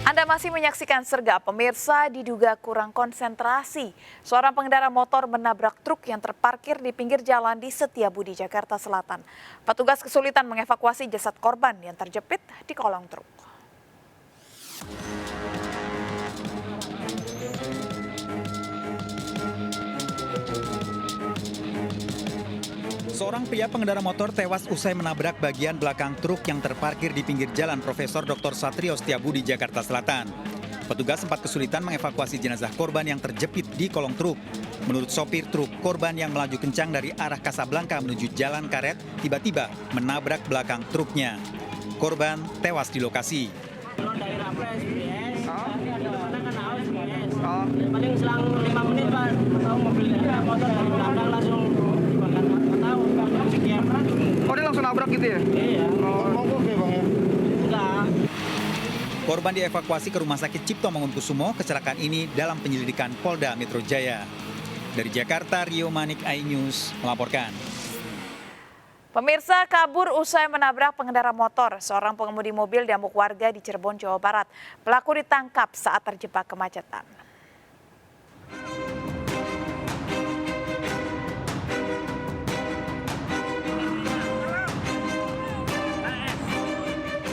Anda masih menyaksikan Sergap, pemirsa diduga kurang konsentrasi. Seorang pengendara motor menabrak truk yang terparkir di pinggir jalan di Setiabudi, Jakarta Selatan. Petugas kesulitan mengevakuasi jasad korban yang terjepit di kolong truk. Seorang pria pengendara motor tewas usai menabrak bagian belakang truk yang terparkir di pinggir jalan Profesor Dr. Satrio Setiabudi, Jakarta Selatan. Petugas sempat kesulitan mengevakuasi jenazah korban yang terjepit di kolong truk. Menurut sopir truk, korban yang melaju kencang dari arah Kasablanka menuju Jalan Karet tiba-tiba menabrak belakang truknya. Korban tewas di lokasi. Paling selang 5 menit Pak, tahu mobil motor dari belakang langsung dibakar, tahu sekian. Oh, dia langsung nabrak gitu ya? Iya. Mogok ya Bang ya? Enggak. Korban dievakuasi ke Rumah Sakit Cipto Mangunkusumo. Kecelakaan ini dalam penyelidikan Polda Metro Jaya. Dari Jakarta, Rio Manik, iNews melaporkan. Pemirsa kabur usai menabrak pengendara motor. Seorang pengemudi mobil diamuk warga di Cirebon, Jawa Barat. Pelaku ditangkap saat terjebak kemacetan.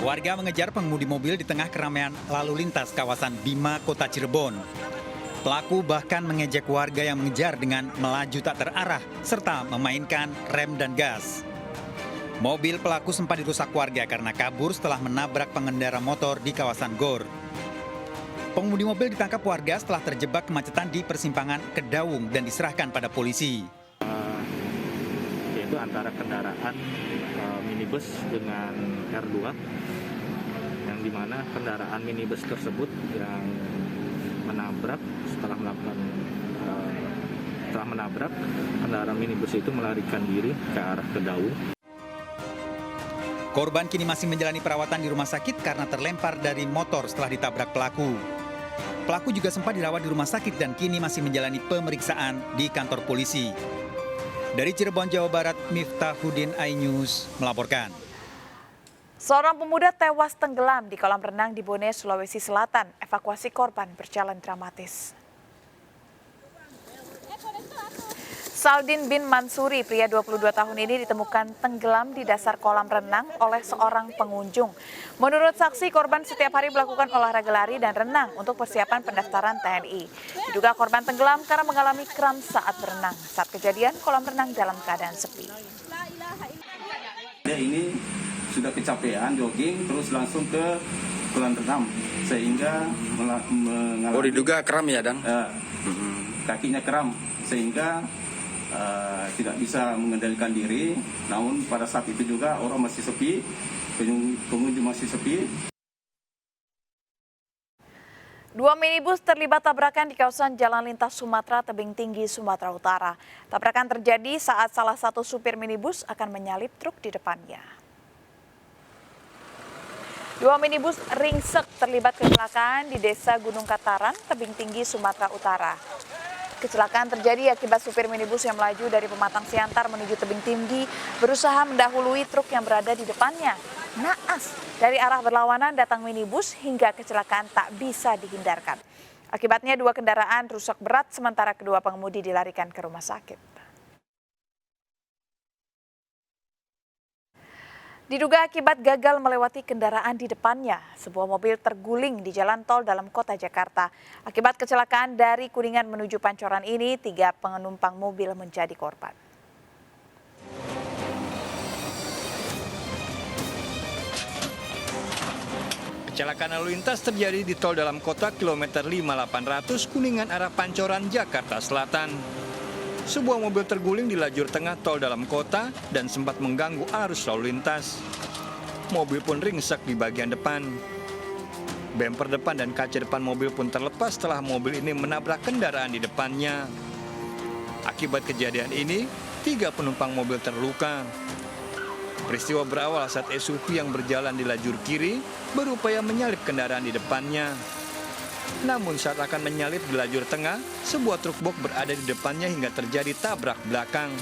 Warga mengejar pengemudi mobil di tengah keramaian lalu lintas kawasan Bima, Kota Cirebon. Pelaku bahkan mengejek warga yang mengejar dengan melaju tak terarah serta memainkan rem dan gas. Mobil pelaku sempat dirusak warga karena kabur setelah menabrak pengendara motor di kawasan Gor. Pengemudi mobil ditangkap warga setelah terjebak kemacetan di persimpangan Kedaung dan diserahkan pada polisi. Yaitu antara kendaraan minibus dengan R2, yang dimana kendaraan minibus tersebut yang menabrak setelah menabrak kendaraan minibus itu melarikan diri ke arah Kedaung. Korban kini masih menjalani perawatan di rumah sakit karena terlempar dari motor setelah ditabrak pelaku. Pelaku juga sempat dirawat di rumah sakit dan kini masih menjalani pemeriksaan di kantor polisi. Dari Cirebon, Jawa Barat, Miftahuddin, iNews melaporkan. Seorang pemuda tewas tenggelam di kolam renang di Bone, Sulawesi Selatan. Evakuasi korban berjalan dramatis. Saldin bin Mansuri, pria 22 tahun ini ditemukan tenggelam di dasar kolam renang oleh seorang pengunjung. Menurut saksi, korban setiap hari melakukan olahraga lari dan renang untuk persiapan pendaftaran TNI. Diduga korban tenggelam karena mengalami kram saat berenang. Saat kejadian, kolam renang dalam keadaan sepi. Dia ini sudah kecapean jogging terus langsung ke kolam renang sehingga mengalami. Oh, diduga kram ya, Dan? Kakinya kram sehingga tidak bisa mengendalikan diri. Namun pada saat itu juga orang masih sepi, pengunjung masih sepi. Dua minibus terlibat tabrakan di kawasan Jalan Lintas Sumatera, Tebing Tinggi, Sumatera Utara. Tabrakan terjadi saat salah satu supir minibus akan menyalip truk di depannya. Dua minibus ringsek terlibat kecelakaan di Desa Gunung Kataran, Tebing Tinggi, Sumatera Utara. Kecelakaan terjadi akibat supir minibus yang melaju dari Pematang Siantar menuju Tebing Tinggi berusaha mendahului truk yang berada di depannya. Naas, dari arah berlawanan datang minibus hingga kecelakaan tak bisa dihindarkan. Akibatnya dua kendaraan rusak berat sementara kedua pengemudi dilarikan ke rumah sakit. Diduga akibat gagal melewati kendaraan di depannya, sebuah mobil terguling di jalan tol dalam kota Jakarta. Akibat kecelakaan dari Kuningan menuju Pancoran ini, 3 penumpang mobil menjadi korban. Kecelakaan lalu lintas terjadi di tol dalam kota kilometer 5800 Kuningan arah Pancoran, Jakarta Selatan. Sebuah mobil terguling di lajur tengah tol dalam kota dan sempat mengganggu arus lalu lintas. Mobil pun ringsek di bagian depan. Bemper depan dan kaca depan mobil pun terlepas setelah mobil ini menabrak kendaraan di depannya. Akibat kejadian ini, 3 penumpang mobil terluka. Peristiwa berawal saat SUV yang berjalan di lajur kiri berupaya menyalip kendaraan di depannya. Namun saat akan menyalip di lajur tengah, sebuah truk box berada di depannya hingga terjadi tabrak belakang.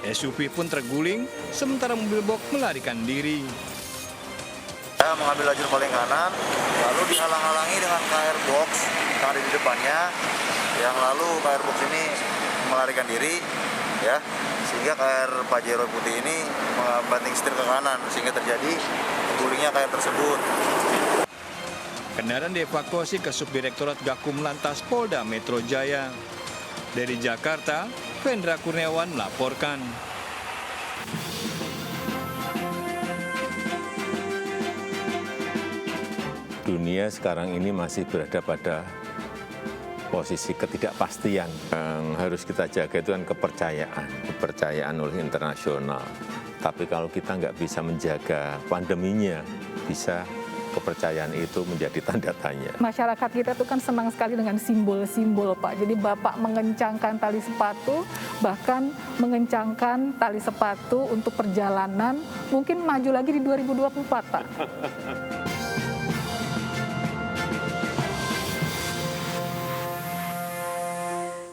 SUV pun terguling, sementara mobil box melarikan diri. Saya mengambil lajur paling kanan, lalu dihalang-halangi dengan KR box yang ada di depannya, yang lalu KR box ini melarikan diri, ya, sehingga KR Pajero putih ini membanting setir ke kanan, sehingga terjadi tergulingnya KR tersebut. Kendaraan dievakuasi ke Subdirektorat Gakum Lantas Polda Metro Jaya. Dari Jakarta, Vendra Kurniawan melaporkan. Dunia sekarang ini masih berada pada posisi ketidakpastian. Yang harus kita jaga itu kan kepercayaan oleh internasional. Tapi kalau kita nggak bisa menjaga pandeminya, bisa kepercayaan itu menjadi tanda tanya. Masyarakat kita tuh kan senang sekali dengan simbol-simbol, Pak. Jadi Bapak mengencangkan tali sepatu, bahkan mengencangkan tali sepatu untuk perjalanan, mungkin maju lagi di 2024, Pak.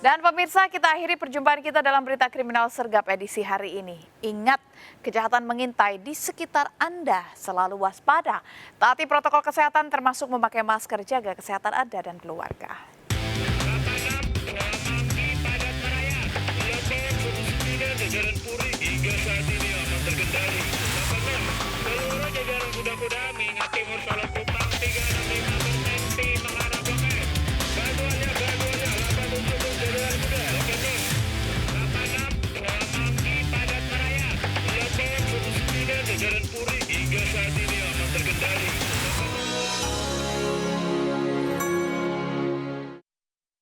Dan pemirsa, kita akhiri perjumpaan kita dalam berita kriminal sergap edisi hari ini. Ingat, kejahatan mengintai di sekitar Anda, selalu waspada. Taati protokol kesehatan termasuk memakai masker, jaga kesehatan Anda dan keluarga. Jajaran Puri hingga saat ini aman terkendali. Jajaran kuda-kuda mengingati Timur Salatiga.